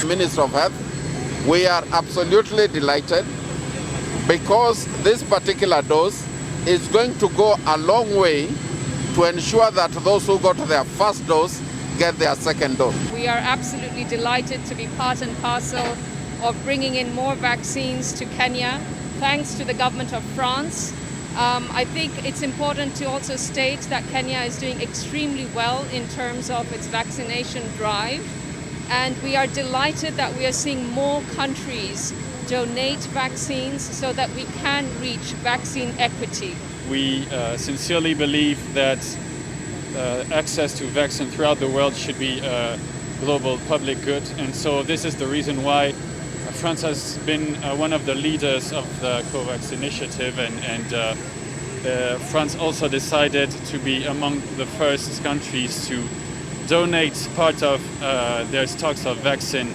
Minister of Health, we are absolutely delighted because this particular dose is going to go a long way to ensure that those who got their first dose get their second dose. We are absolutely delighted to be part and parcel of bringing in more vaccines to Kenya, thanks to the government of France. I think it's important to also state that Kenya is doing extremely well in terms of its vaccination drive. And we are delighted that we are seeing more countries donate vaccines so that we can reach vaccine equity. We sincerely believe that access to vaccine throughout the world should be a global public good. And so this is the reason why France has been one of the leaders of the COVAX initiative, and France also decided to be among the first countries to donate part of their stocks of vaccine